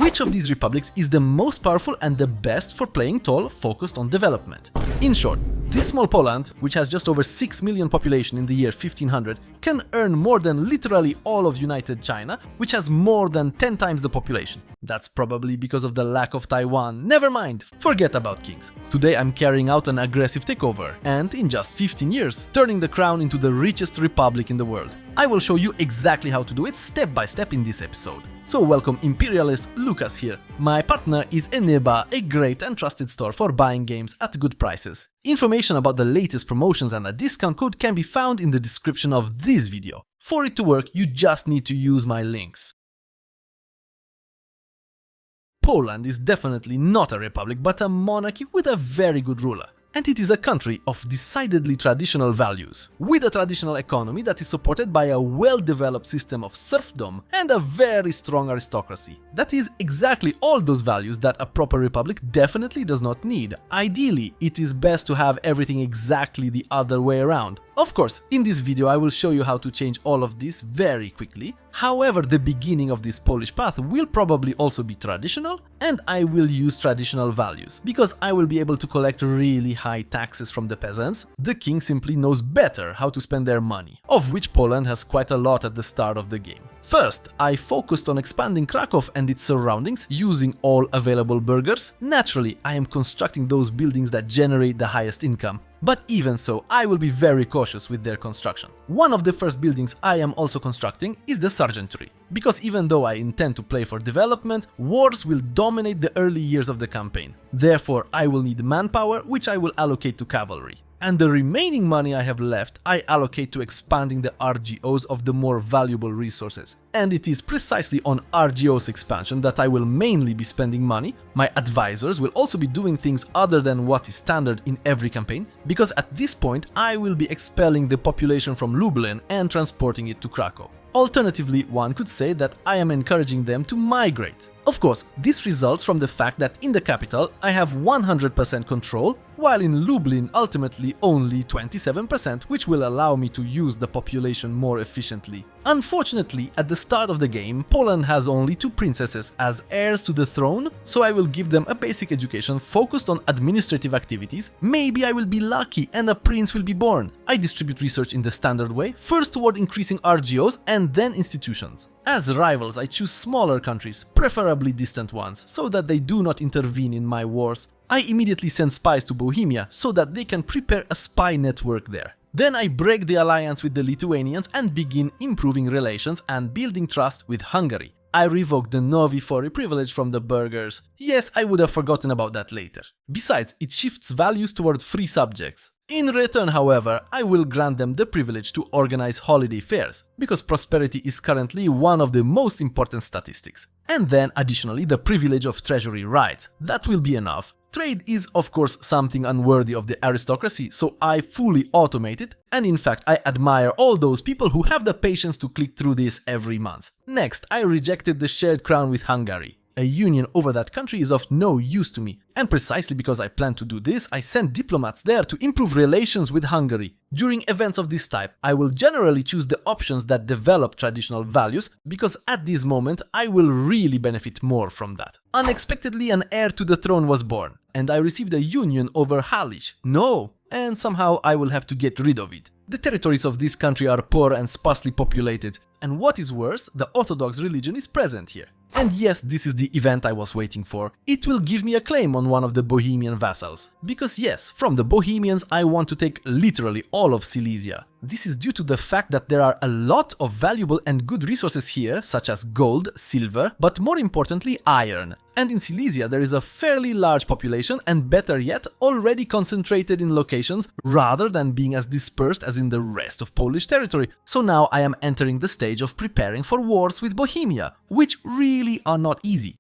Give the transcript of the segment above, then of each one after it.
which of these republics is the most powerful and the best for playing tall, focused on development. In short, this small Poland, which has just over 6 million population in the year 1500, can earn more than literally all of United China, which has more than 10 times the population. That's probably because of the lack of Taiwan. Never mind, forget about kings. Today I'm carrying out an aggressive takeover, and in just 15 years, turning the crown into the richest republic in the world. I will show you exactly how to do it step by step in this episode. So welcome Imperialist Lucas here. My partner is ENEBA, a great and trusted store for buying games at good prices. Information about the latest promotions and a discount code can be found in the description of this video. For it to work, you just need to use my links. Poland is definitely not a republic but a monarchy with a very good ruler. And it is a country of decidedly traditional values, with a traditional economy that is supported by a well-developed system of serfdom and a very strong aristocracy. That is exactly all those values that a proper republic definitely does not need. Ideally, it is best to have everything exactly the other way around. Of course, in this video I will show you how to change all of this very quickly. However, the beginning of this Polish path will probably also be traditional, and I will use traditional values, because I will be able to collect really high taxes from the peasants. The king simply knows better how to spend their money, of which Poland has quite a lot at the start of the game. First, I focused on expanding Krakow and its surroundings using all available burghers. Naturally, I am constructing those buildings that generate the highest income. But even so, I will be very cautious with their construction. One of the first buildings I am also constructing is the sergeantry, because even though I intend to play for development, wars will dominate the early years of the campaign. Therefore, I will need manpower, which I will allocate to cavalry. And the remaining money I have left, I allocate to expanding the RGOs of the more valuable resources. And it is precisely on RGOs expansion that I will mainly be spending money. My advisors will also be doing things other than what is standard in every campaign, because at this point I will be expelling the population from Lublin and transporting it to Krakow. Alternatively, one could say that I am encouraging them to migrate. Of course, this results from the fact that in the capital I have 100% control, while in Lublin ultimately only 27%, which will allow me to use the population more efficiently. Unfortunately, at the start of the game, Poland has only 2 princesses as heirs to the throne, so I will give them a basic education focused on administrative activities. Maybe I will be lucky and a prince will be born. I distribute research in the standard way, first toward increasing RGOs and then institutions. As rivals, I choose smaller countries, preferably distant ones, so that they do not intervene in my wars. I immediately send spies to Bohemia so that they can prepare a spy network there. Then I break the alliance with the Lithuanians and begin improving relations and building trust with Hungary. I revoke the Novi Fori privilege from the burghers. Yes, I would have forgotten about that later. Besides, it shifts values toward free subjects. In return, however, I will grant them the privilege to organize holiday fairs, because prosperity is currently one of the most important statistics. And then additionally the privilege of treasury rights. That will be enough. Trade is of course something unworthy of the aristocracy, so I fully automate it, and in fact I admire all those people who have the patience to click through this every month. Next, I rejected the shared crown with Hungary. A union over that country is of no use to me, and precisely because I plan to do this, I sent diplomats there to improve relations with Hungary. During events of this type, I will generally choose the options that develop traditional values, because at this moment I will really benefit more from that. Unexpectedly, an heir to the throne was born, and I received a union over Halish. No, and somehow I will have to get rid of it. The territories of this country are poor and sparsely populated, and what is worse, the Orthodox religion is present here. And yes, this is the event I was waiting for. It will give me a claim on one of the Bohemian vassals. Because yes, from the Bohemians I want to take literally all of Silesia. This is due to the fact that there are a lot of valuable and good resources here, such as gold, silver, but more importantly iron. And in Silesia there is a fairly large population, and better yet, already concentrated in locations rather than being as dispersed as in the rest of Polish territory. So now I am entering the stage of preparing for wars with Bohemia, which really are not easy.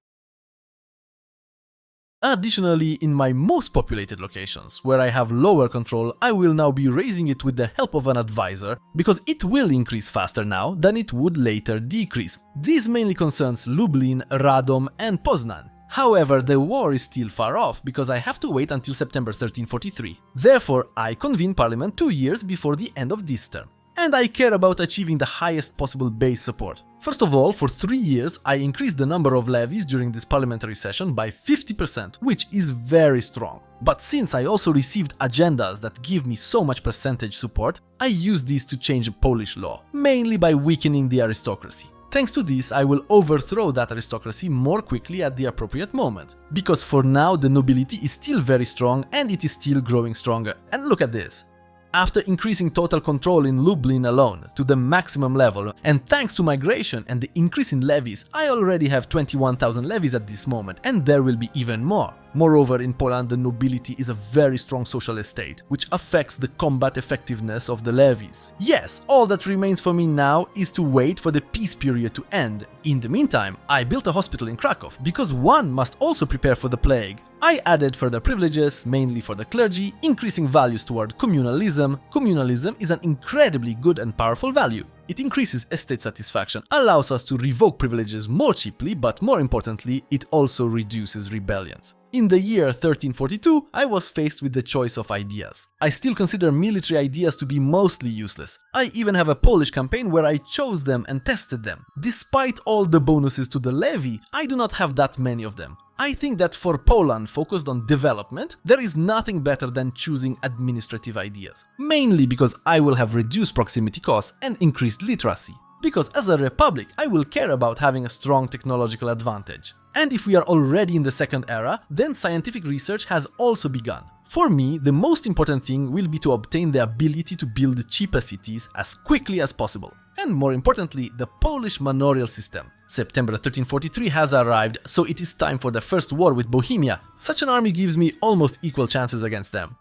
Additionally, in my most populated locations, where I have lower control, I will now be raising it with the help of an advisor, because it will increase faster now than it would later decrease. This mainly concerns Lublin, Radom and Poznan. However, the war is still far off, because I have to wait until September 1343. Therefore, I convene parliament 2 years before the end of this term. and I care about achieving the highest possible base support. First of all, for 3 years, I increased the number of levies during this parliamentary session by 50%, which is very strong. But since I also received agendas that give me so much percentage support, I use these to change Polish law, mainly by weakening the aristocracy. Thanks to this, I will overthrow that aristocracy more quickly at the appropriate moment. Because for now, the nobility is still very strong and it is still growing stronger. And look at this. After increasing total control in Lublin alone to the maximum level, and thanks to migration and the increase in levies, I already have 21,000 levies at this moment, and there will be even more. Moreover, in Poland, the nobility is a very strong social estate, which affects the combat effectiveness of the levies. Yes, all that remains for me now is to wait for the peace period to end. In the meantime, I built a hospital in Krakow, because one must also prepare for the plague. I added further privileges, mainly for the clergy, increasing values toward communalism. Communalism is an incredibly good and powerful value. It increases estate satisfaction, allows us to revoke privileges more cheaply, but more importantly, it also reduces rebellions. In the year 1342, I was faced with the choice of ideas. I still consider military ideas to be mostly useless. I even have a Polish campaign where I chose them and tested them. Despite all the bonuses to the levy, I do not have that many of them. I think that for Poland focused on development, there is nothing better than choosing administrative ideas. Mainly because I will have reduced proximity costs and increased literacy. Because as a republic, I will care about having a strong technological advantage. And if we are already in the second era, then scientific research has also begun. For me, the most important thing will be to obtain the ability to build cheaper cities as quickly as possible. And more importantly, the Polish manorial system. September 1343 has arrived, so it is time for the first war with Bohemia. Such an army gives me almost equal chances against them.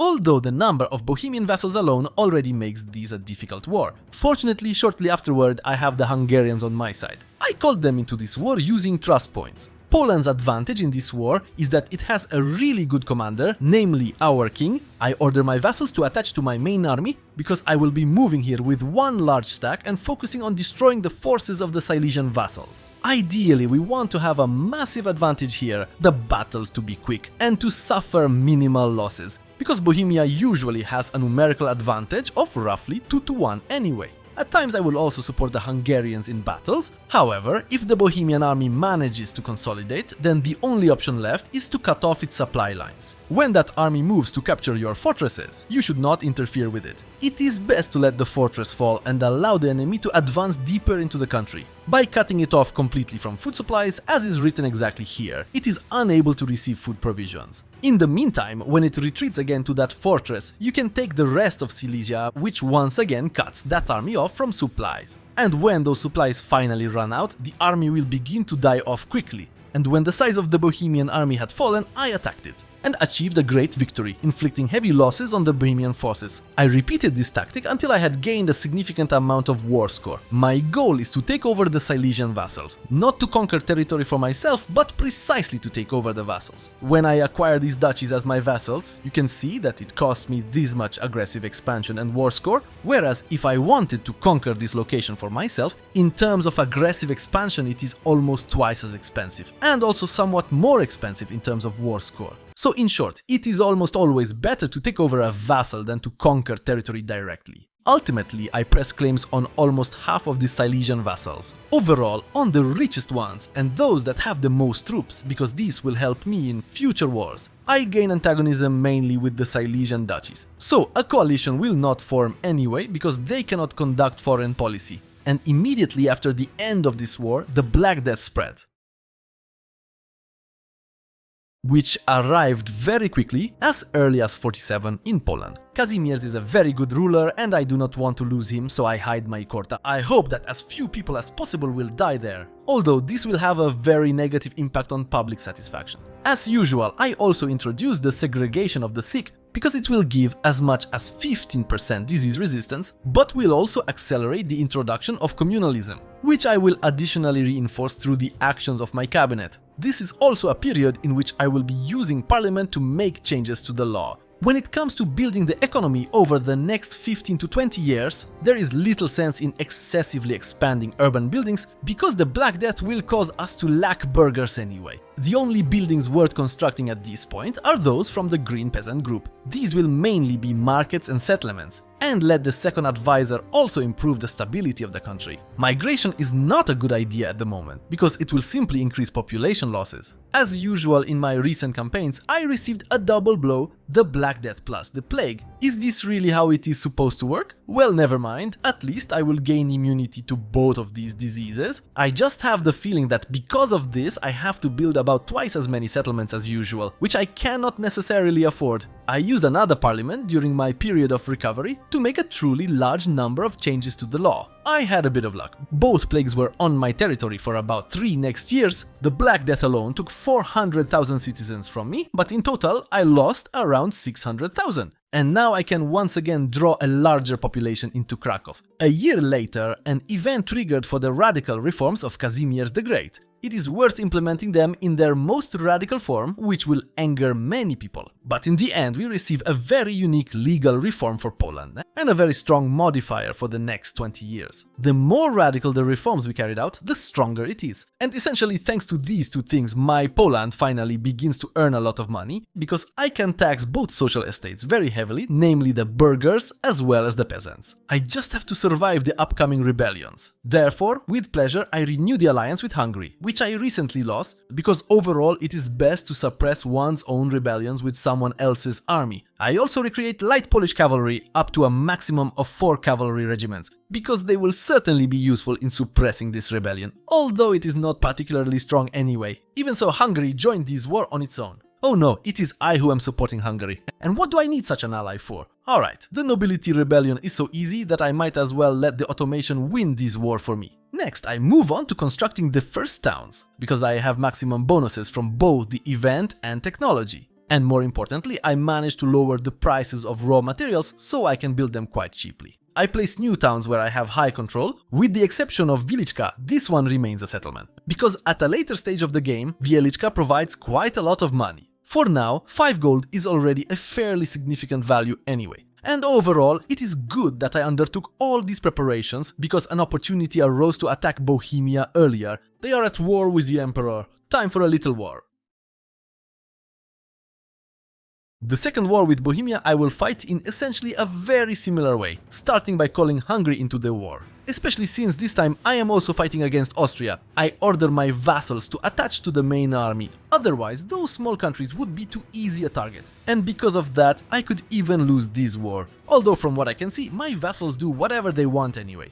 Although the number of Bohemian vassals alone already makes this a difficult war. Fortunately, shortly afterward, I have the Hungarians on my side. I called them into this war using trust points. Poland's advantage in this war is that it has a really good commander, namely our king. I order my vassals to attach to my main army because I will be moving here with one large stack and focusing on destroying the forces of the Silesian vassals. Ideally, we want to have a massive advantage here, the battles to be quick and to suffer minimal losses, because Bohemia usually has a numerical advantage of roughly 2-1 anyway. At times I will also support the Hungarians in battles. However, if the Bohemian army manages to consolidate, then the only option left is to cut off its supply lines. When that army moves to capture your fortresses, you should not interfere with it. It is best to let the fortress fall and allow the enemy to advance deeper into the country. By cutting it off completely from food supplies, as is written exactly here, it is unable to receive food provisions. In the meantime, when it retreats again to that fortress, you can take the rest of Silesia, which once again cuts that army off from supplies. And when those supplies finally run out, the army will begin to die off quickly. And when the size of the Bohemian army had fallen, I attacked it and achieved a great victory, inflicting heavy losses on the Bohemian forces. I repeated this tactic until I had gained a significant amount of war score. My goal is to take over the Silesian vassals, not to conquer territory for myself, but precisely to take over the vassals. When I acquire these duchies as my vassals, you can see that it cost me this much aggressive expansion and war score, whereas if I wanted to conquer this location for myself, in terms of aggressive expansion it is almost twice as expensive, and also somewhat more expensive in terms of war score. So in short, it is almost always better to take over a vassal than to conquer territory directly. Ultimately, I press claims on almost half of the Silesian vassals. Overall, on the richest ones and those that have the most troops, because these will help me in future wars. I gain antagonism mainly with the Silesian duchies. So a coalition will not form anyway because they cannot conduct foreign policy. And immediately after the end of this war, the Black Death spread, which arrived very quickly, as early as 47 in Poland. Kazimierz is a very good ruler and I do not want to lose him, so I hide my Korta. I hope that as few people as possible will die there, although this will have a very negative impact on public satisfaction. As usual, I also introduced the segregation of the sick, because it will give as much as 15% disease resistance, but will also accelerate the introduction of communalism, which I will additionally reinforce through the actions of my cabinet. This is also a period in which I will be using parliament to make changes to the law. When it comes to building the economy over the next 15 to 20 years, there is little sense in excessively expanding urban buildings because the Black Death will cause us to lack burghers anyway. The only buildings worth constructing at this point are those from the Green Peasant Group. These will mainly be markets and settlements, and let the second advisor also improve the stability of the country. Migration is not a good idea at the moment, because it will simply increase population losses. As usual in my recent campaigns, I received a double blow, the Black Death plus the Plague. Is this really how it is supposed to work? Well, never mind, at least I will gain immunity to both of these diseases. I just have the feeling that because of this I have to build about twice as many settlements as usual, which I cannot necessarily afford. I used another parliament during my period of recovery to make a truly large number of changes to the law. I had a bit of luck. Both plagues were on my territory for about 3 next years. The Black Death alone took 400,000 citizens from me, but in total I lost around 600,000. And now I can once again draw a larger population into Krakow. A year later, an event triggered for the radical reforms of Kazimierz the Great. It is worth implementing them in their most radical form, which will anger many people. But in the end, we receive a very unique legal reform for Poland, and a very strong modifier for the next 20 years. The more radical the reforms we carried out, the stronger it is. And essentially thanks to these two things, my Poland finally begins to earn a lot of money, because I can tax both social estates very heavily, namely the burghers as well as the peasants. I just have to survive the upcoming rebellions. Therefore, with pleasure, I renew the alliance with Hungary, which I recently lost, because overall it is best to suppress one's own rebellions with someone else's army. I also recreate light Polish cavalry up to a maximum of 4 cavalry regiments, because they will certainly be useful in suppressing this rebellion, although it is not particularly strong anyway. Even so, Hungary joined this war on its own. Oh no, it is I who am supporting Hungary. And what do I need such an ally for? Alright, the nobility rebellion is so easy that I might as well let the automation win this war for me. Next, I move on to constructing the first towns, because I have maximum bonuses from both the event and technology. And more importantly, I managed to lower the prices of raw materials so I can build them quite cheaply. I place new towns where I have high control. With the exception of Wieliczka, this one remains a settlement, because at a later stage of the game, Wieliczka provides quite a lot of money. For now, 5 gold is already a fairly significant value anyway. And overall, it is good that I undertook all these preparations because an opportunity arose to attack Bohemia earlier. They are at war with the Emperor. Time for a little war. The second war with Bohemia I will fight in essentially a very similar way, starting by calling Hungary into the war. Especially since this time I am also fighting against Austria. I order my vassals to attach to the main army, otherwise those small countries would be too easy a target. And because of that, I could even lose this war. Although from what I can see, my vassals do whatever they want anyway.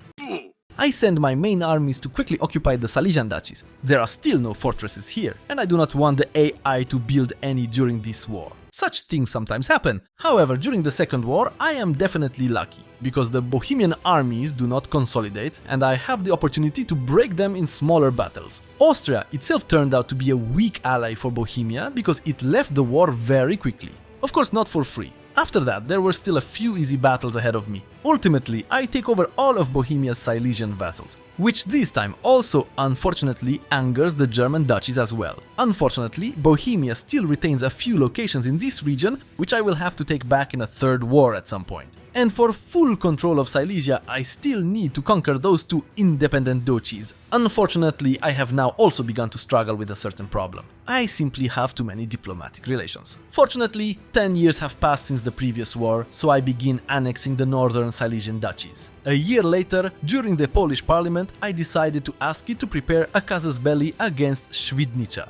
I send my main armies to quickly occupy the Silesian duchies. There are still no fortresses here, and I do not want the AI to build any during this war. Such things sometimes happen. However, during the second war, I am definitely lucky, because the Bohemian armies do not consolidate, and I have the opportunity to break them in smaller battles. Austria itself turned out to be a weak ally for Bohemia, because it left the war very quickly. Of course, not for free. After that, there were still a few easy battles ahead of me. Ultimately, I take over all of Bohemia's Silesian vassals, which this time also unfortunately angers the German duchies as well. Unfortunately, Bohemia still retains a few locations in this region, which I will have to take back in a third war at some point. And for full control of Silesia, I still need to conquer those 2 independent duchies. Unfortunately, I have now also begun to struggle with a certain problem. I simply have too many diplomatic relations. Fortunately, 10 years have passed since the previous war, so I begin annexing the northern Silesian duchies. A year later, during the Polish parliament, I decided to ask it to prepare a casus belli against Świdnica.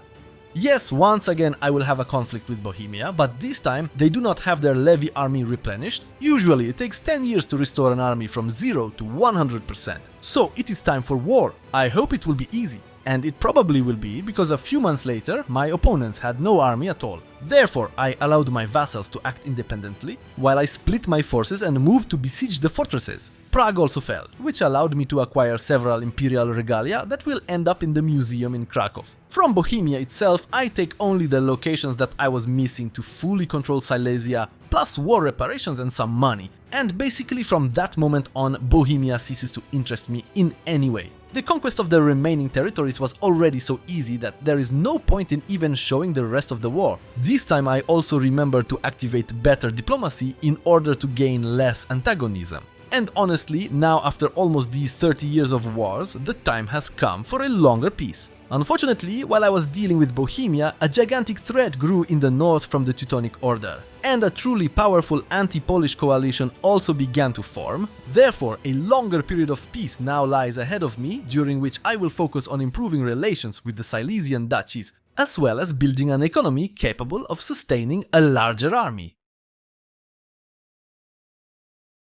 Yes, once again I will have a conflict with Bohemia, but this time they do not have their levy army replenished. Usually it takes 10 years to restore an army from 0 to 100%. So it is time for war. I hope it will be easy. And it probably will be, because a few months later my opponents had no army at all. Therefore, I allowed my vassals to act independently, while I split my forces and moved to besiege the fortresses. Prague also fell, which allowed me to acquire several imperial regalia that will end up in the museum in Krakow. From Bohemia itself, I take only the locations that I was missing to fully control Silesia, plus war reparations and some money. And basically from that moment on, Bohemia ceases to interest me in any way. The conquest of the remaining territories was already so easy that there is no point in even showing the rest of the war. This time I also remembered to activate better diplomacy in order to gain less antagonism. And honestly, now after almost these 30 years of wars, the time has come for a longer peace. Unfortunately, while I was dealing with Bohemia, a gigantic threat grew in the north from the Teutonic Order, and a truly powerful anti-Polish coalition also began to form. Therefore, a longer period of peace now lies ahead of me, during which I will focus on improving relations with the Silesian duchies, as well as building an economy capable of sustaining a larger army.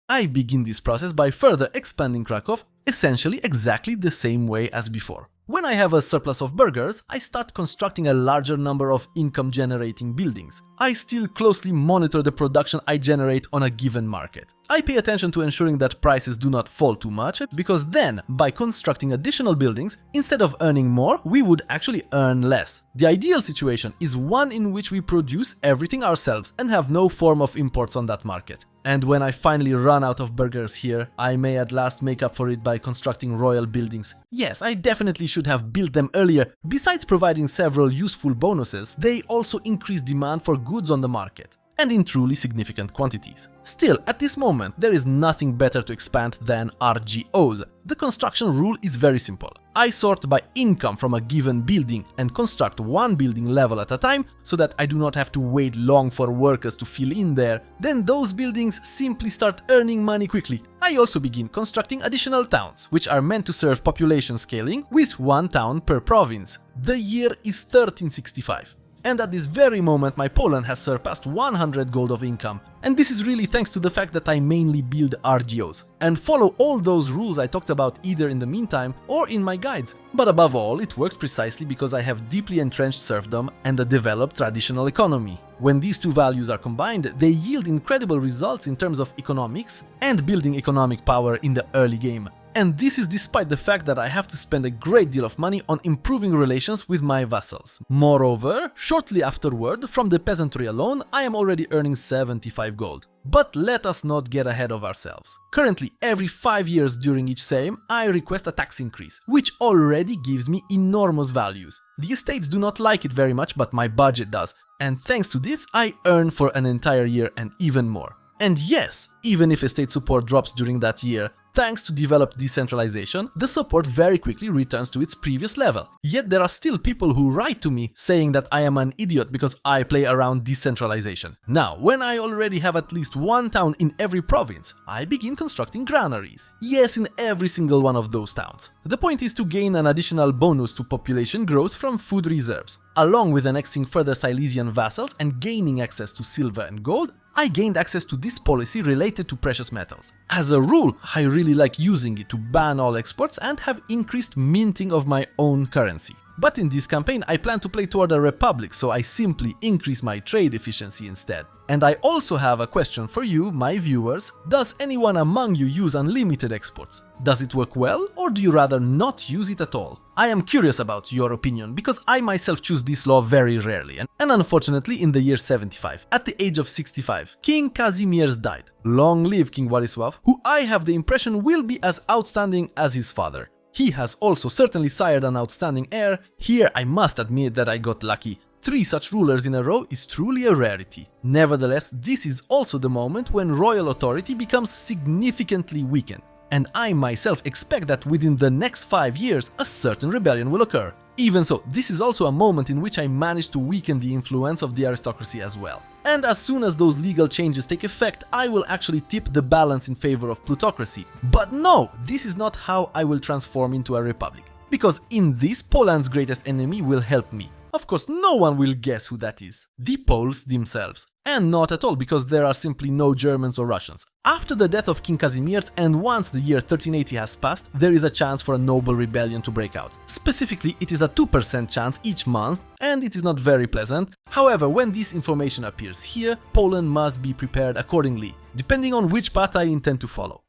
I begin this process by further expanding Krakow, essentially exactly the same way as before. When I have a surplus of burghers, I start constructing a larger number of income-generating buildings. I still closely monitor the production I generate on a given market. I pay attention to ensuring that prices do not fall too much, because then, by constructing additional buildings, instead of earning more, we would actually earn less. The ideal situation is one in which we produce everything ourselves and have no form of imports on that market. And when I finally run out of burghers here, I may at last make up for it by constructing royal buildings. Yes, I definitely should have built them earlier. Besides providing several useful bonuses, they also increase demand for goods on the market, and in truly significant quantities. Still, at this moment, there is nothing better to expand than RGOs. The construction rule is very simple. I sort by income from a given building and construct one building level at a time so that I do not have to wait long for workers to fill in there. Then those buildings simply start earning money quickly. I also begin constructing additional towns, which are meant to serve population scaling with one town per province. The year is 1365. And at this very moment my Poland has surpassed 100 gold of income. And this is really thanks to the fact that I mainly build RGOs and follow all those rules I talked about either in the meantime or in my guides. But above all, it works precisely because I have deeply entrenched serfdom and a developed traditional economy. When these two values are combined, they yield incredible results in terms of economics and building economic power in the early game. And this is despite the fact that I have to spend a great deal of money on improving relations with my vassals. Moreover, shortly afterward, from the peasantry alone, I am already earning 75 gold. But let us not get ahead of ourselves. Currently, every 5 years during each Sejm, I request a tax increase, which already gives me enormous values. The estates do not like it very much, but my budget does. And thanks to this, I earn for an entire year and even more. And yes, even if estate support drops during that year, thanks to developed decentralization, the support very quickly returns to its previous level. Yet there are still people who write to me saying that I am an idiot because I play around decentralization. Now, when I already have at least one town in every province, I begin constructing granaries. Yes, in every single one of those towns. The point is to gain an additional bonus to population growth from food reserves. Along with annexing further Silesian vassals and gaining access to silver and gold, I gained access to this policy related to precious metals. As a rule, I really like using it to ban all exports and have increased minting of my own currency. But in this campaign I plan to play toward a republic, so I simply increase my trade efficiency instead. And I also have a question for you, my viewers. Does anyone among you use unlimited exports? Does it work well, or do you rather not use it at all? I am curious about your opinion, because I myself choose this law very rarely, and unfortunately in the year 75, at the age of 65, King Kazimierz died. Long live King Władysław, who I have the impression will be as outstanding as his father. He has also certainly sired an outstanding heir. Here I must admit that I got lucky. 3 such rulers in a row is truly a rarity. Nevertheless, this is also the moment when royal authority becomes significantly weakened. And I myself expect that within the next 5 years a certain rebellion will occur. Even so, this is also a moment in which I managed to weaken the influence of the aristocracy as well. And as soon as those legal changes take effect, I will actually tip the balance in favor of plutocracy. But no, this is not how I will transform into a republic. Because in this, Poland's greatest enemy will help me. Of course, no one will guess who that is. The Poles themselves. And not at all, because there are simply no Germans or Russians. After the death of King Kazimierz, and once the year 1380 has passed, there is a chance for a noble rebellion to break out. Specifically, it is a 2% chance each month, and it is not very pleasant. However, when this information appears here, Poland must be prepared accordingly, depending on which path I intend to follow.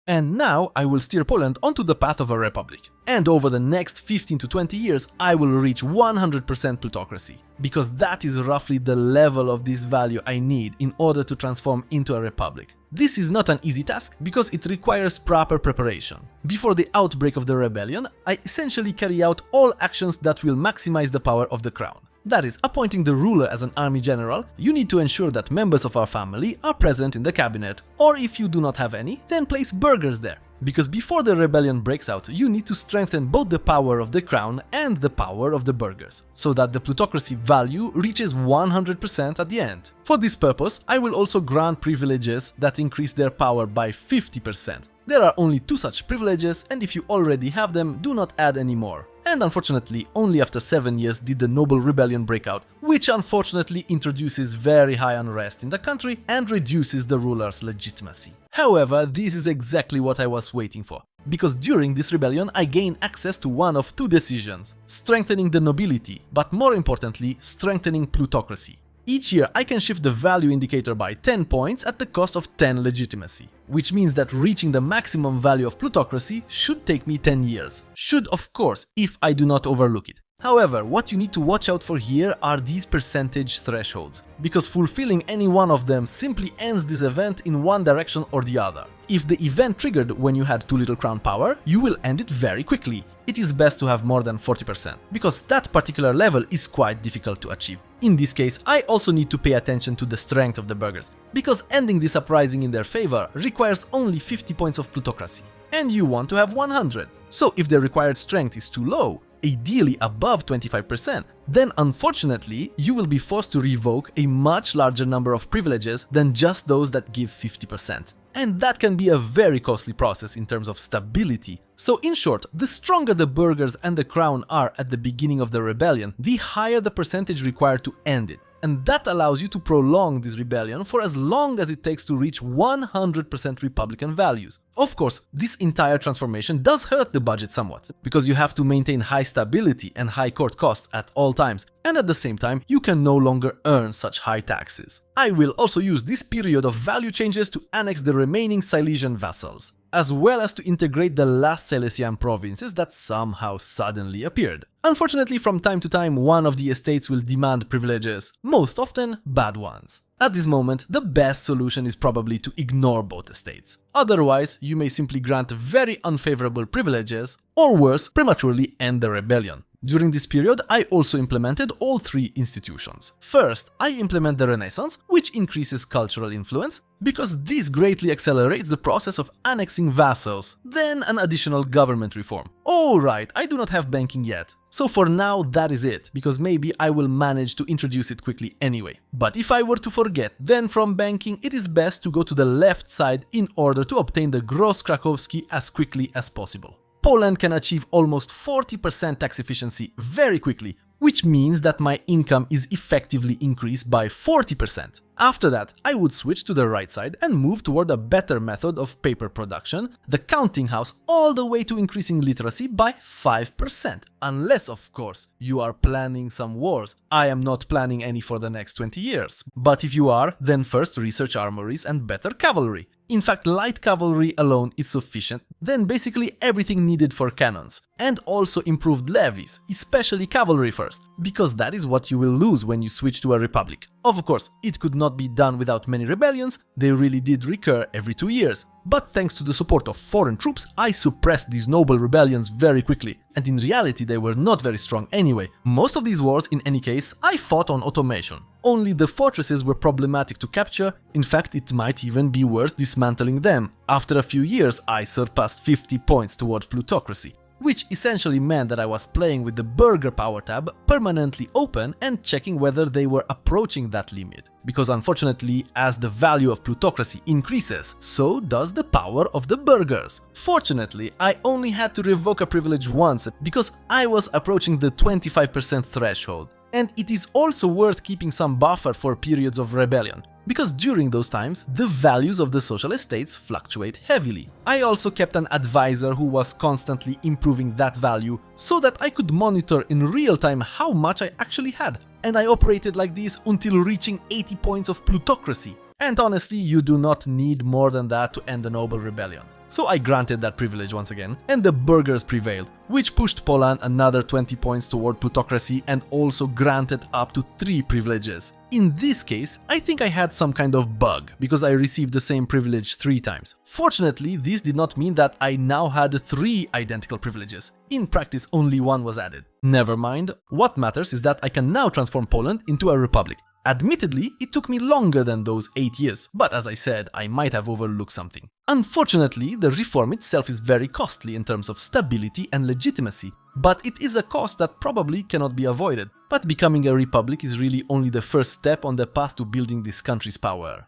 And now I will steer Poland onto the path of a republic. And over the next 15 to 20 years, I will reach 100% plutocracy. Because that is roughly the level of this value I need in order to transform into a republic. This is not an easy task because it requires proper preparation. Before the outbreak of the rebellion, I essentially carry out all actions that will maximize the power of the crown. That is, appointing the ruler as an army general, you need to ensure that members of our family are present in the cabinet, or if you do not have any, then place burghers there. Because before the rebellion breaks out, you need to strengthen both the power of the crown and the power of the burghers, so that the plutocracy value reaches 100% at the end. For this purpose, I will also grant privileges that increase their power by 50%. There are only 2 such privileges, and if you already have them, do not add any more. And unfortunately, only after 7 years did the noble rebellion break out, which unfortunately introduces very high unrest in the country and reduces the ruler's legitimacy. However, this is exactly what I was waiting for, because during this rebellion I gained access to one of 2 decisions: strengthening the nobility, but more importantly, strengthening plutocracy. Each year I can shift the value indicator by 10 points at the cost of 10 legitimacy, which means that reaching the maximum value of plutocracy should take me 10 years. Should, of course, if I do not overlook it. However, what you need to watch out for here are these percentage thresholds, because fulfilling any one of them simply ends this event in one direction or the other. If the event triggered when you had too little crown power, you will end it very quickly. It is best to have more than 40%, because that particular level is quite difficult to achieve. In this case, I also need to pay attention to the strength of the burghers, because ending this uprising in their favor requires only 50 points of plutocracy, and you want to have 100. So if the required strength is too low, ideally above 25%, then unfortunately you will be forced to revoke a much larger number of privileges than just those that give 50%. And that can be a very costly process in terms of stability. So in short, the stronger the burghers and the crown are at the beginning of the rebellion, the higher the percentage required to end it. And that allows you to prolong this rebellion for as long as it takes to reach 100% Republican values. Of course, this entire transformation does hurt the budget somewhat, because you have to maintain high stability and high court costs at all times, and at the same time, you can no longer earn such high taxes. I will also use this period of value changes to annex the remaining Silesian vassals, as well as to integrate the last Silesian provinces that somehow suddenly appeared. Unfortunately, from time to time, one of the estates will demand privileges, most often bad ones. At this moment, the best solution is probably to ignore both estates. Otherwise, you may simply grant very unfavorable privileges, or worse, prematurely end the rebellion. During this period, I also implemented all 3 institutions. First, I implement the Renaissance, which increases cultural influence, because this greatly accelerates the process of annexing vassals. Then an additional government reform. Oh right, I do not have banking yet. So for now that is it, because maybe I will manage to introduce it quickly anyway. But if I were to forget, then from banking it is best to go to the left side in order to obtain the Gross Krakowski as quickly as possible. Poland can achieve almost 40% tax efficiency very quickly, which means that my income is effectively increased by 40%. After that, I would switch to the right side and move toward a better method of paper production, the counting house, all the way to increasing literacy by 5%. Unless, of course, you are planning some wars. I am not planning any for the next 20 years. But if you are, then first research armories and better cavalry. In fact, light cavalry alone is sufficient, then basically everything needed for cannons. And also improved levies, especially cavalry first, because that is what you will lose when you switch to a republic. Of course, it could not be done without many rebellions, they really did recur every 2 years. But thanks to the support of foreign troops, I suppressed these noble rebellions very quickly, and in reality they were not very strong anyway. Most of these wars, in any case, I fought on automation. Only the fortresses were problematic to capture, in fact it might even be worth dismantling them. After a few years I surpassed 50 points toward plutocracy, which essentially meant that I was playing with the burger power tab permanently open and checking whether they were approaching that limit. Because unfortunately, as the value of plutocracy increases, so does the power of the burghers. Fortunately, I only had to revoke a privilege once because I was approaching the 25% threshold. And it is also worth keeping some buffer for periods of rebellion, because during those times, the values of the social estates fluctuate heavily. I also kept an advisor who was constantly improving that value so that I could monitor in real time how much I actually had. And I operated like this until reaching 80 points of plutocracy. And honestly, you do not need more than that to end a noble rebellion. so I granted that privilege once again, and the burghers prevailed, which pushed Poland another 20 points toward plutocracy and also granted up to 3 privileges. In this case, I think I had some kind of bug, because I received the same privilege 3 times. Fortunately, this did not mean that I now had 3 identical privileges. In practice, only 1 was added. Never mind, what matters is that I can now transform Poland into a republic. Admittedly, it took me longer than those 8 years, but as I said, I might have overlooked something. Unfortunately, the reform itself is very costly in terms of stability and legitimacy, but it is a cost that probably cannot be avoided. But becoming a republic is really only the first step on the path to building this country's power.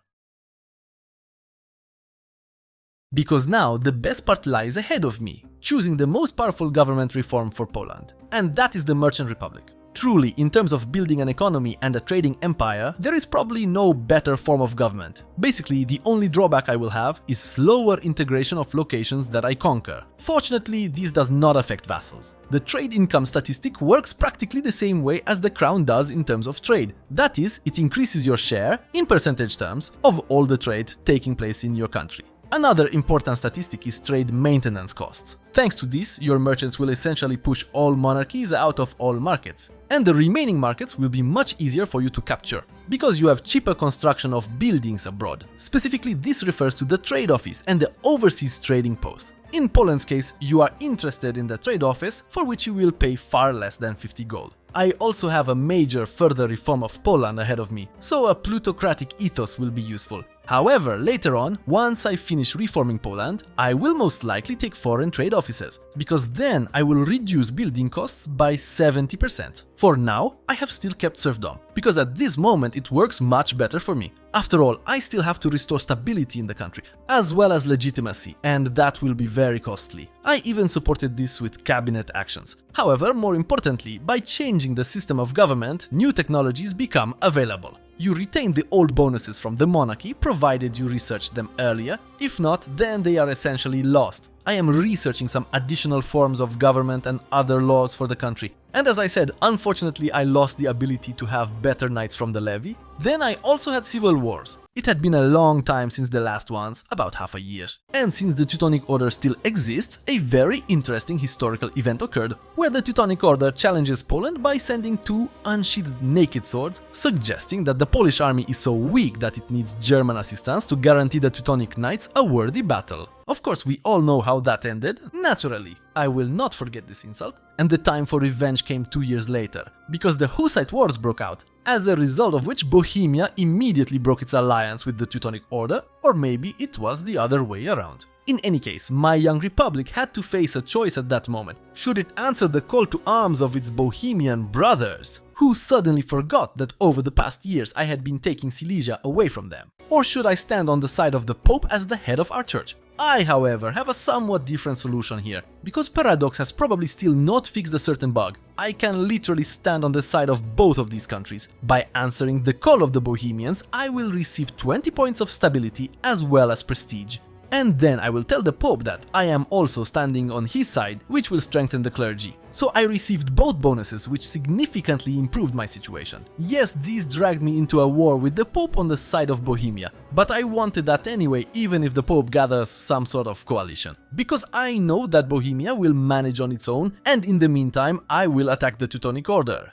Because now the best part lies ahead of me, choosing the most powerful government reform for Poland. And that is the Merchant Republic. Truly, in terms of building an economy and a trading empire, there is probably no better form of government. Basically, the only drawback I will have is slower integration of locations that I conquer. Fortunately, this does not affect vassals. The trade income statistic works practically the same way as the crown does in terms of trade. That is, it increases your share, in percentage terms, of all the trade taking place in your country. Another important statistic is trade maintenance costs. Thanks to this, your merchants will essentially push all monarchies out of all markets, and the remaining markets will be much easier for you to capture, because you have cheaper construction of buildings abroad. Specifically, this refers to the trade office and the overseas trading post. In Poland's case, you are interested in the trade office, for which you will pay far less than 50 gold. I also have a major further reform of Poland ahead of me, so a plutocratic ethos will be useful. However, later on, once I finish reforming Poland, I will most likely take foreign trade offices, because then I will reduce building costs by 70%. For now, I have still kept serfdom, because at this moment it works much better for me. After all, I still have to restore stability in the country, as well as legitimacy, and that will be very costly. I even supported this with cabinet actions. However, more importantly, by changing the system of government, new technologies become available. You retain the old bonuses from the monarchy, provided you researched them earlier. If not, then they are essentially lost. I am researching some additional forms of government and other laws for the country. And as I said, unfortunately I lost the ability to have better knights from the levy. Then I also had civil wars. It had been a long time since the last ones, about half a year. And since the Teutonic Order still exists, a very interesting historical event occurred, where the Teutonic Order challenges Poland by sending 2 unsheathed naked swords, suggesting that the Polish army is so weak that it needs German assistance to guarantee the Teutonic Knights a worthy battle. Of course, we all know how that ended, naturally. I will not forget this insult, and the time for revenge came 2 years later, because the Hussite Wars broke out, as a result of which Bohemia immediately broke its alliance with the Teutonic Order, or maybe it was the other way around. In any case, my young republic had to face a choice at that moment. Should it answer the call to arms of its Bohemian brothers, who suddenly forgot that over the past years I had been taking Silesia away from them? Or should I stand on the side of the Pope as the head of our church? I, however, have a somewhat different solution here, because Paradox has probably still not fixed a certain bug. I can literally stand on the side of both of these countries. By answering the call of the Bohemians, I will receive 20 points of stability as well as prestige. And then I will tell the Pope that I am also standing on his side, which will strengthen the clergy. So I received both bonuses, which significantly improved my situation. Yes, this dragged me into a war with the Pope on the side of Bohemia, but I wanted that anyway, even if the Pope gathers some sort of coalition. Because I know that Bohemia will manage on its own, and in the meantime I will attack the Teutonic Order.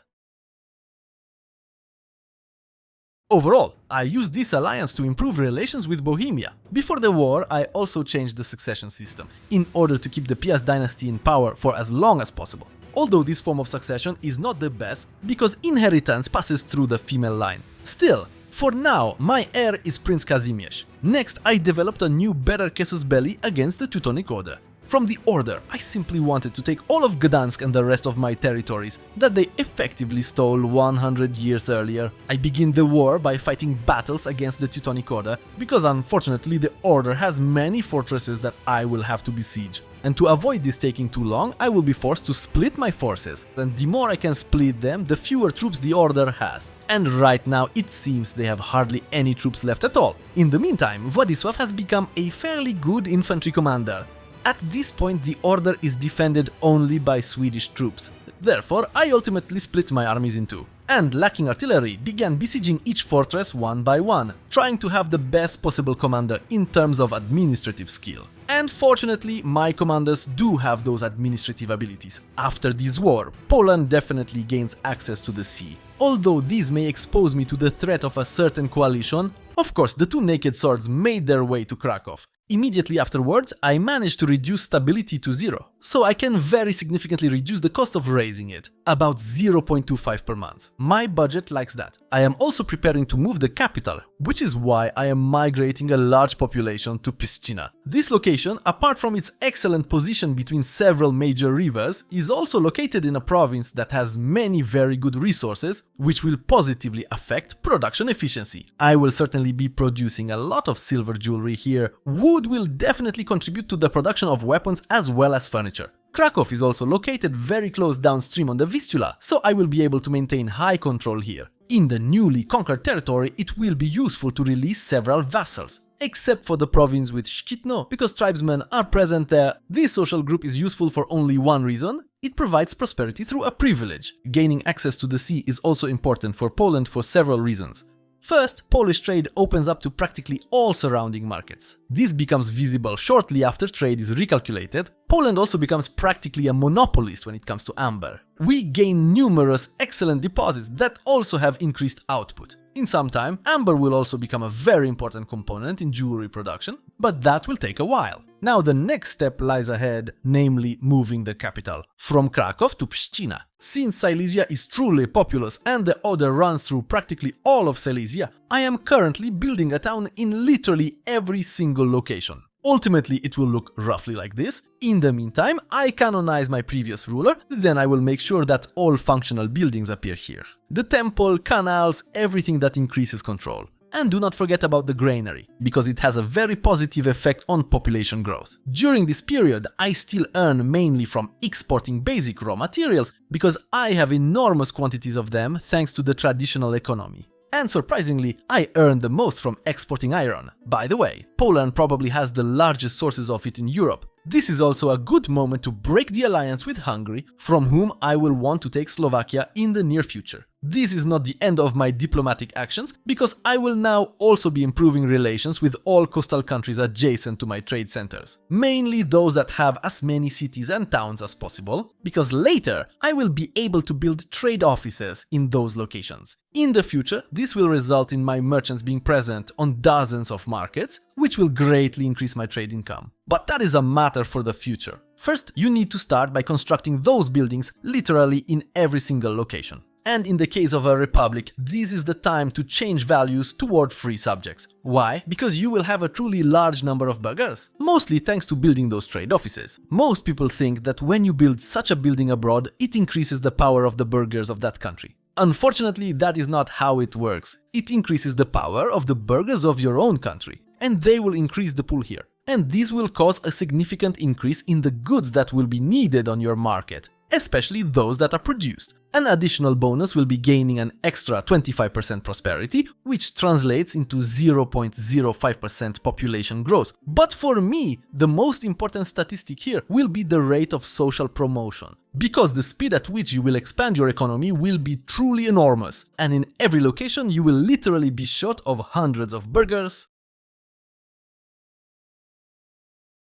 Overall, I used this alliance to improve relations with Bohemia. Before the war, I also changed the succession system, in order to keep the Piast dynasty in power for as long as possible. Although this form of succession is not the best, because inheritance passes through the female line. Still, for now, my heir is Prince Kazimierz. Next, I developed a new better casus belli against the Teutonic Order. From the Order, I simply wanted to take all of Gdansk and the rest of my territories that they effectively stole 100 years earlier. I begin the war by fighting battles against the Teutonic Order, because unfortunately the Order has many fortresses that I will have to besiege. And to avoid this taking too long, I will be forced to split my forces, and the more I can split them, the fewer troops the Order has. And right now it seems they have hardly any troops left at all. In the meantime, Władysław has become a fairly good infantry commander. At this point, the Order is defended only by Swedish troops. Therefore, I ultimately split my armies in two. and lacking artillery began besieging each fortress one by one, trying to have the best possible commander in terms of administrative skill. And fortunately, my commanders do have those administrative abilities. After this war, Poland definitely gains access to the sea. Although these may expose me to the threat of a certain coalition, of course the two naked swords made their way to Krakow. Immediately afterwards, I managed to reduce stability to 0, so I can very significantly reduce the cost of raising it, about 0.25 per month. My budget likes that. I am also preparing to move the capital, which is why I am migrating a large population to Pszczyna. This location, apart from its excellent position between several major rivers, is also located in a province that has many very good resources, which will positively affect production efficiency. I will certainly be producing a lot of silver jewelry here. Wood will definitely contribute to the production of weapons as well as furniture. Krakow is also located very close downstream on the Vistula, so I will be able to maintain high control here. In the newly conquered territory, it will be useful to release several vassals. Except for the province with Szczytno, because tribesmen are present there, this social group is useful for only one reason: it provides prosperity through a privilege. Gaining access to the sea is also important for Poland for several reasons. First, Polish trade opens up to practically all surrounding markets. This becomes visible shortly after trade is recalculated. Poland also becomes practically a monopolist when it comes to amber. We gain numerous excellent deposits that also have increased output. In some time, amber will also become a very important component in jewelry production, but that will take a while. Now the next step lies ahead, namely moving the capital from Krakow to Pszczyna. Since Silesia is truly populous and the Oder runs through practically all of Silesia, I am currently building a town in literally every single location. Ultimately, it will look roughly like this. In the meantime, I canonize my previous ruler, then I will make sure that all functional buildings appear here. The temple, canals, everything that increases control. And do not forget about the granary, because it has a very positive effect on population growth. During this period, I still earn mainly from exporting basic raw materials, because I have enormous quantities of them thanks to the traditional economy. And surprisingly, I earn the most from exporting iron. By the way, Poland probably has the largest sources of it in Europe. This is also a good moment to break the alliance with Hungary, from whom I will want to take Slovakia in the near future. This is not the end of my diplomatic actions, because I will now also be improving relations with all coastal countries adjacent to my trade centers. Mainly those that have as many cities and towns as possible, because later I will be able to build trade offices in those locations. In the future, this will result in my merchants being present on dozens of markets, which will greatly increase my trade income. But that is a matter for the future. First, you need to start by constructing those buildings literally in every single location. And in the case of a republic, this is the time to change values toward free subjects. Why? Because you will have a truly large number of burghers, mostly thanks to building those trade offices. Most people think that when you build such a building abroad, it increases the power of the burghers of that country. Unfortunately, that is not how it works. It increases the power of the burghers of your own country, and they will increase the pool here. And this will cause a significant increase in the goods that will be needed on your market, especially those that are produced. An additional bonus will be gaining an extra 25% prosperity, which translates into 0.05% population growth. But for me, the most important statistic here will be the rate of social promotion. Because the speed at which you will expand your economy will be truly enormous, and in every location you will literally be short of hundreds of burghers.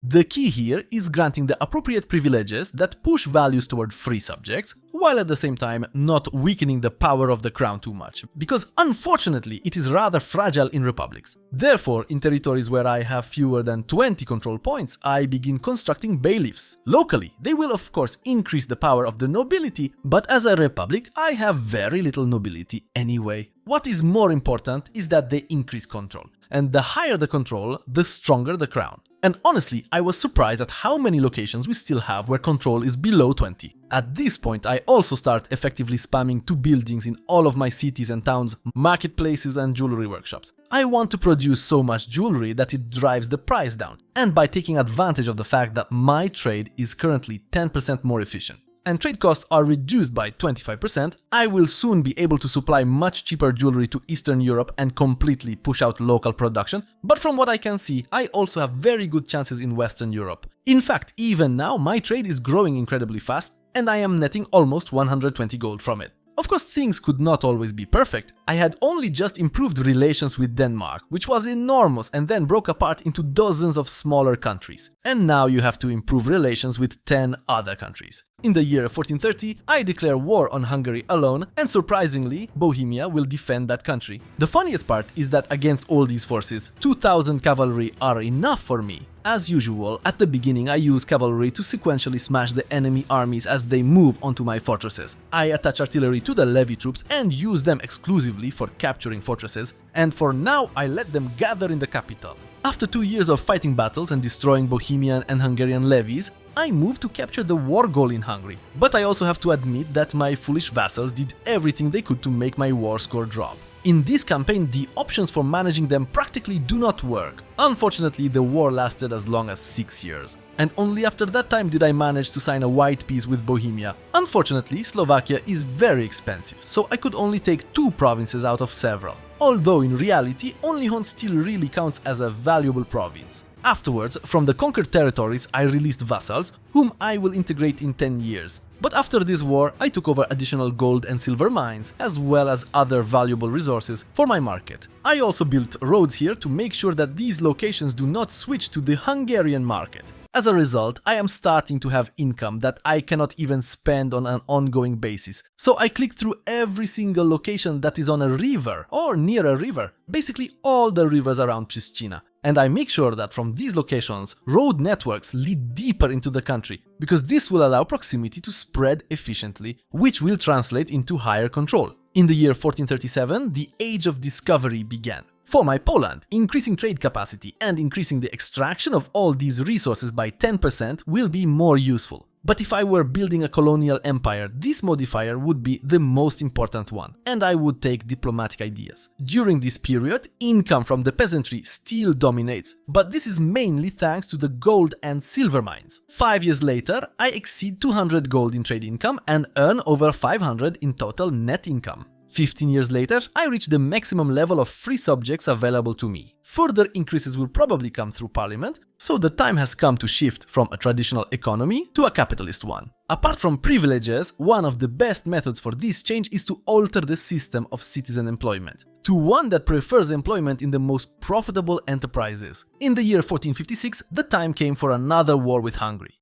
The key here is granting the appropriate privileges that push values toward free subjects, while at the same time not weakening the power of the crown too much, because unfortunately it is rather fragile in republics. Therefore, in territories where I have fewer than 20 control points, I begin constructing bailiffs. Locally, they will of course increase the power of the nobility, but as a republic, I have very little nobility anyway. What is more important is that they increase control, and the higher the control, the stronger the crown. And honestly, I was surprised at how many locations we still have where control is below 20. At this point, I also start effectively spamming 2 buildings in all of my cities and towns, marketplaces and jewelry workshops. I want to produce so much jewelry that it drives the price down, and by taking advantage of the fact that my trade is currently 10% more efficient, and trade costs are reduced by 25%, I will soon be able to supply much cheaper jewelry to Eastern Europe and completely push out local production. But from what I can see, I also have very good chances in Western Europe. In fact, even now my trade is growing incredibly fast, and I am netting almost 120 gold from it. Of course, things could not always be perfect. I had only just improved relations with Denmark, which was enormous and then broke apart into dozens of smaller countries. And now you have to improve relations with 10 other countries. In the year 1430, I declare war on Hungary alone, and surprisingly, Bohemia will defend that country. The funniest part is that against all these forces, 2000 cavalry are enough for me. As usual, at the beginning I use cavalry to sequentially smash the enemy armies as they move onto my fortresses. I attach artillery to the levy troops and use them exclusively for capturing fortresses, and for now I let them gather in the capital. After 2 years of fighting battles and destroying Bohemian and Hungarian levies, I moved to capture the war goal in Hungary. But I also have to admit that my foolish vassals did everything they could to make my war score drop. In this campaign, the options for managing them practically do not work. Unfortunately, the war lasted as long as 6 years. And only after that time did I manage to sign a white peace with Bohemia. Unfortunately, Slovakia is very expensive, so I could only take 2 provinces out of several. Although in reality, only Hont still really counts as a valuable province. Afterwards, from the conquered territories, I released vassals, whom I will integrate in 10 years. But after this war, I took over additional gold and silver mines, as well as other valuable resources for my market. I also built roads here to make sure that these locations do not switch to the Hungarian market. As a result, I am starting to have income that I cannot even spend on an ongoing basis. So I click through every single location that is on a river or near a river, basically all the rivers around Pristina. And I make sure that from these locations, road networks lead deeper into the country, because this will allow proximity to spread efficiently, which will translate into higher control. In the year 1437, the Age of Discovery began. For my Poland, increasing trade capacity and increasing the extraction of all these resources by 10% will be more useful. But if I were building a colonial empire, this modifier would be the most important one, and I would take diplomatic ideas. During this period, income from the peasantry still dominates, but this is mainly thanks to the gold and silver mines. 5 years later, I exceed 200 gold in trade income and earn over 500 in total net income. 15 years later, I reach the maximum level of free subjects available to me. Further increases will probably come through parliament, so the time has come to shift from a traditional economy to a capitalist one. Apart from privileges, one of the best methods for this change is to alter the system of citizen employment to one that prefers employment in the most profitable enterprises. In the year 1456, the time came for another war with Hungary.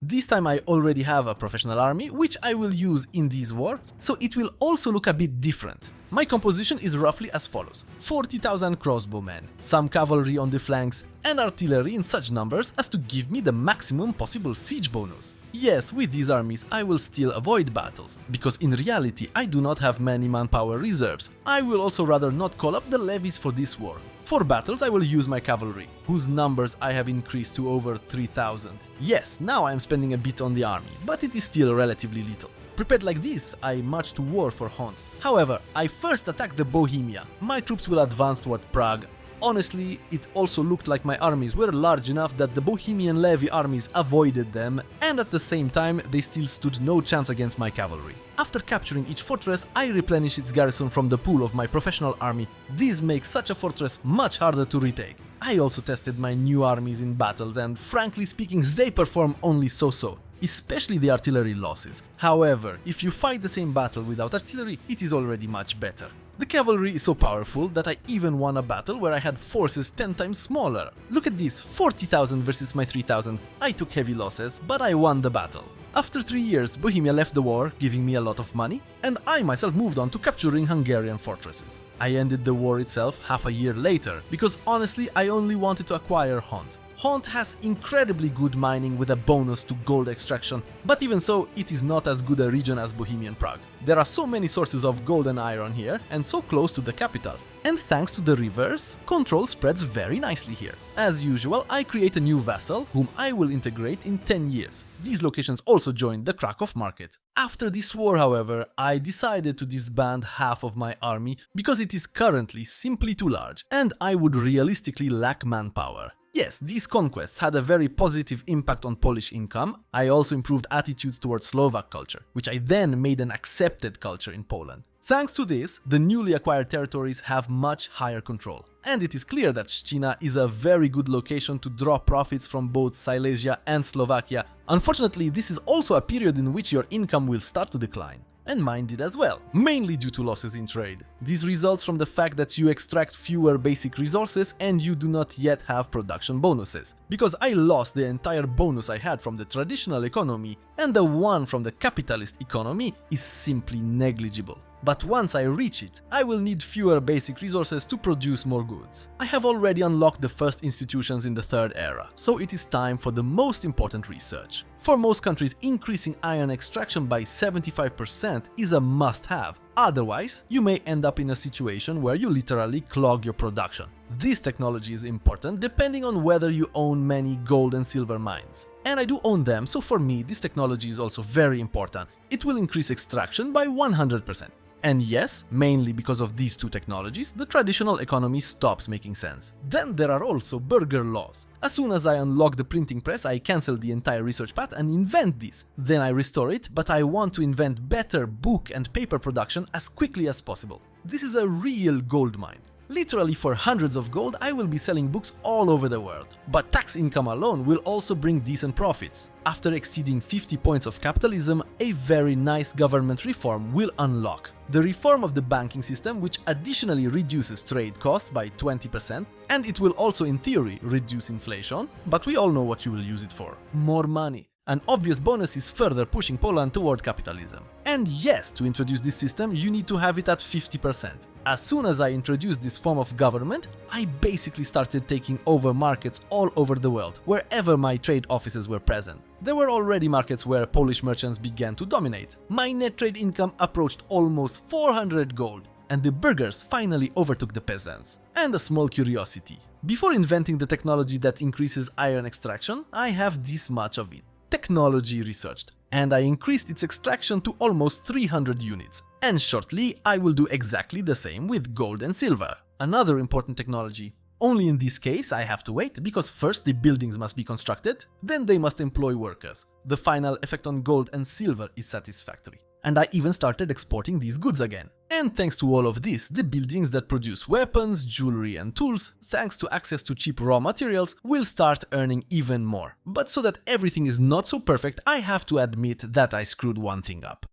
This time I already have a professional army, which I will use in this war, so it will also look a bit different. My composition is roughly as follows: 40,000 crossbowmen, some cavalry on the flanks, and artillery in such numbers as to give me the maximum possible siege bonus. Yes, with these armies I will still avoid battles, because in reality I do not have many manpower reserves. I will also rather not call up the levies for this war. For battles I will use my cavalry, whose numbers I have increased to over 3,000. Yes, now I am spending a bit on the army, but it is still relatively little. Prepared like this, I march to war for Hont. However, I first attack the Bohemia. My troops will advance toward Prague. Honestly, it also looked like my armies were large enough that the Bohemian levy armies avoided them, and at the same time they still stood no chance against my cavalry. After capturing each fortress, I replenish its garrison from the pool of my professional army. This makes such a fortress much harder to retake. I also tested my new armies in battles, and frankly speaking, they perform only so-so, especially the artillery losses. However, if you fight the same battle without artillery, it is already much better. The cavalry is so powerful that I even won a battle where I had forces 10 times smaller. Look at this, 40,000 versus my 3,000. I took heavy losses, but I won the battle. After 3 years, Bohemia left the war, giving me a lot of money, and I myself moved on to capturing Hungarian fortresses. I ended the war itself half a year later, because honestly I only wanted to acquire Hont. Hont has incredibly good mining with a bonus to gold extraction, but even so, it is not as good a region as Bohemian Prague. There are so many sources of gold and iron here, and so close to the capital. And thanks to the rivers, control spreads very nicely here. As usual, I create a new vassal, whom I will integrate in 10 years. These locations also joined the Krakow market. After this war, however, I decided to disband half of my army because it is currently simply too large, and I would realistically lack manpower. Yes, these conquests had a very positive impact on Polish income. I also improved attitudes towards Slovak culture, which I then made an accepted culture in Poland. Thanks to this, the newly acquired territories have much higher control. And it is clear that Shchina is a very good location to draw profits from both Silesia and Slovakia. Unfortunately, this is also a period in which your income will start to decline. And mine did as well, mainly due to losses in trade. This results from the fact that you extract fewer basic resources and you do not yet have production bonuses. Because I lost the entire bonus I had from the traditional economy, and the one from the capitalist economy is simply negligible. But once I reach it, I will need fewer basic resources to produce more goods. I have already unlocked the first institutions in the third era, so it is time for the most important research. For most countries, increasing iron extraction by 75% is a must-have. Otherwise, you may end up in a situation where you literally clog your production. This technology is important depending on whether you own many gold and silver mines. And I do own them, so for me this technology is also very important. It will increase extraction by 100%. And yes, mainly because of these two technologies, the traditional economy stops making sense. Then there are also burger laws. As soon as I unlock the printing press, I cancel the entire research path and invent this. Then I restore it, but I want to invent better book and paper production as quickly as possible. This is a real gold mine. Literally for hundreds of gold, I will be selling books all over the world. But tax income alone will also bring decent profits. After exceeding 50 points of capitalism, a very nice government reform will unlock. The reform of the banking system, which additionally reduces trade costs by 20%, and it will also in theory reduce inflation, but we all know what you will use it for. More money. An obvious bonus is further pushing Poland toward capitalism. And yes, to introduce this system, you need to have it at 50%. As soon as I introduced this form of government, I basically started taking over markets all over the world, wherever my trade offices were present. There were already markets where Polish merchants began to dominate. My net trade income approached almost 400 gold, and the burghers finally overtook the peasants. And a small curiosity. Before inventing the technology that increases iron extraction, I have this much of it. Technology researched, and I increased its extraction to almost 300 units. And shortly, I will do exactly the same with gold and silver. Another important technology. Only in this case I have to wait, because first the buildings must be constructed, then they must employ workers. The final effect on gold and silver is satisfactory. And I even started exporting these goods again. And thanks to all of this, the buildings that produce weapons, jewelry and tools, thanks to access to cheap raw materials, will start earning even more. But so that everything is not so perfect, I have to admit that I screwed one thing up.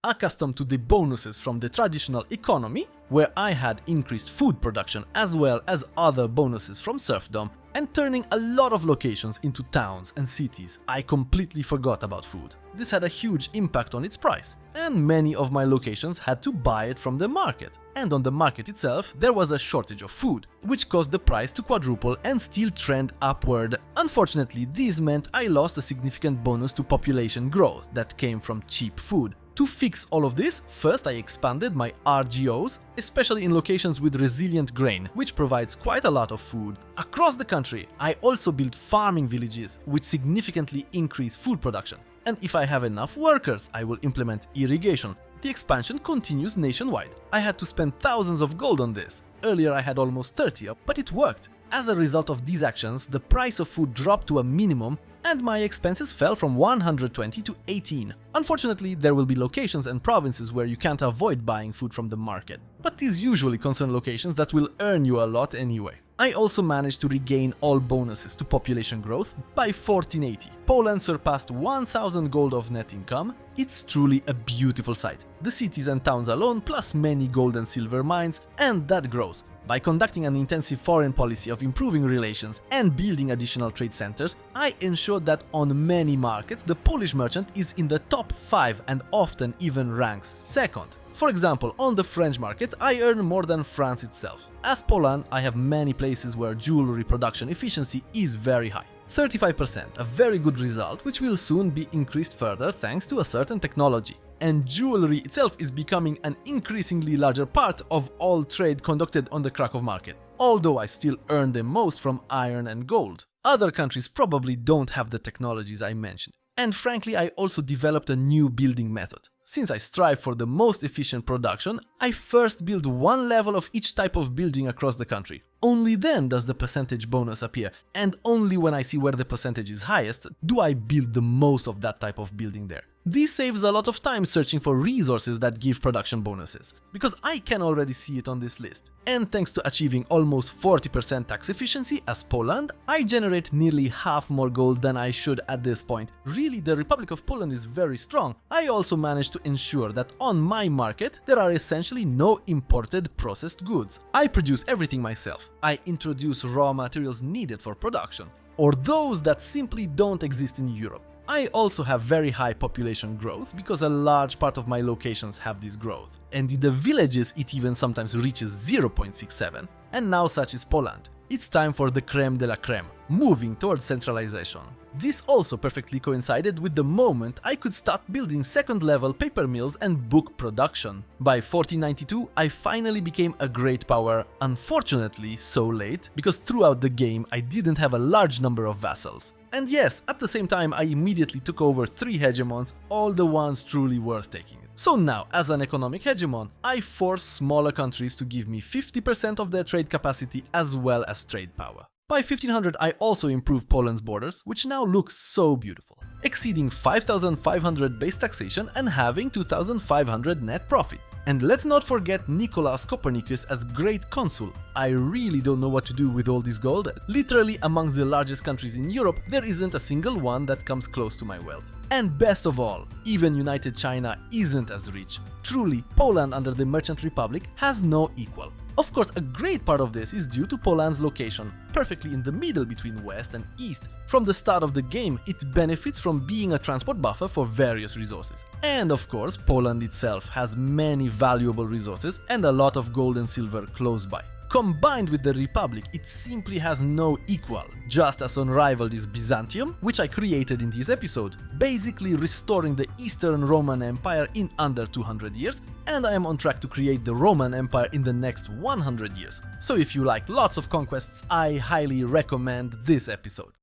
Accustomed to the bonuses from the traditional economy, where I had increased food production as well as other bonuses from serfdom, and turning a lot of locations into towns and cities, I completely forgot about food. This had a huge impact on its price, and many of my locations had to buy it from the market. And on the market itself, there was a shortage of food, which caused the price to quadruple and still trend upward. Unfortunately, this meant I lost a significant bonus to population growth that came from cheap food. To fix all of this, first I expanded my RGOs, especially in locations with resilient grain, which provides quite a lot of food. Across the country, I also built farming villages, which significantly increase food production. And if I have enough workers, I will implement irrigation. The expansion continues nationwide. I had to spend thousands of gold on this. Earlier I had almost 30, but it worked. As a result of these actions, the price of food dropped to a minimum, and my expenses fell from 120 to 18. Unfortunately, there will be locations and provinces where you can't avoid buying food from the market, but these usually concern locations that will earn you a lot anyway. I also managed to regain all bonuses to population growth by 1480. Poland surpassed 1000 gold of net income. It's truly a beautiful sight. The cities and towns alone, plus many gold and silver mines, and that growth. By conducting an intensive foreign policy of improving relations and building additional trade centers, I ensured that on many markets the Polish merchant is in the top 5 and often even ranks second. For example, on the French market, I earn more than France itself. As Poland, I have many places where jewelry production efficiency is very high. 35%, a very good result, which will soon be increased further thanks to a certain technology. And jewelry itself is becoming an increasingly larger part of all trade conducted on the Krakow market, although I still earn the most from iron and gold. Other countries probably don't have the technologies I mentioned. And frankly, I also developed a new building method. Since I strive for the most efficient production, I first build one level of each type of building across the country. Only then does the percentage bonus appear, and only when I see where the percentage is highest do I build the most of that type of building there. This saves a lot of time searching for resources that give production bonuses, because I can already see it on this list. And thanks to achieving almost 40% tax efficiency as Poland, I generate nearly half more gold than I should at this point. Really, the Republic of Poland is very strong. I also managed to ensure that on my market there are essentially no imported processed goods. I produce everything myself. I introduce raw materials needed for production, or those that simply don't exist in Europe. I also have very high population growth because a large part of my locations have this growth. And in the villages it even sometimes reaches 0.67. And now such is Poland. It's time for the creme de la creme, moving towards centralization. This also perfectly coincided with the moment I could start building second-level paper mills and book production. By 1492, I finally became a great power, unfortunately so late, because throughout the game I didn't have a large number of vassals. And yes, at the same time I immediately took over 3 hegemons, all the ones truly worth taking. So now, as an economic hegemon, I force smaller countries to give me 50% of their trade capacity as well as trade power. By 1500 I also improved Poland's borders, which now look so beautiful, exceeding 5,500 base taxation and having 2,500 net profit. And let's not forget Nicolaus Copernicus as great consul. I really don't know what to do with all this gold. Literally amongst the largest countries in Europe, there isn't a single one that comes close to my wealth. And best of all, even United China isn't as rich. Truly, Poland under the Merchant Republic has no equal. Of course, a great part of this is due to Poland's location, perfectly in the middle between West and East. From the start of the game, it benefits from being a transport buffer for various resources. And of course, Poland itself has many valuable resources and a lot of gold and silver close by. Combined with the Republic, it simply has no equal. Just as unrivaled is Byzantium, which I created in this episode, basically restoring the Eastern Roman Empire in under 200 years, and I am on track to create the Roman Empire in the next 100 years. So if you like lots of conquests, I highly recommend this episode.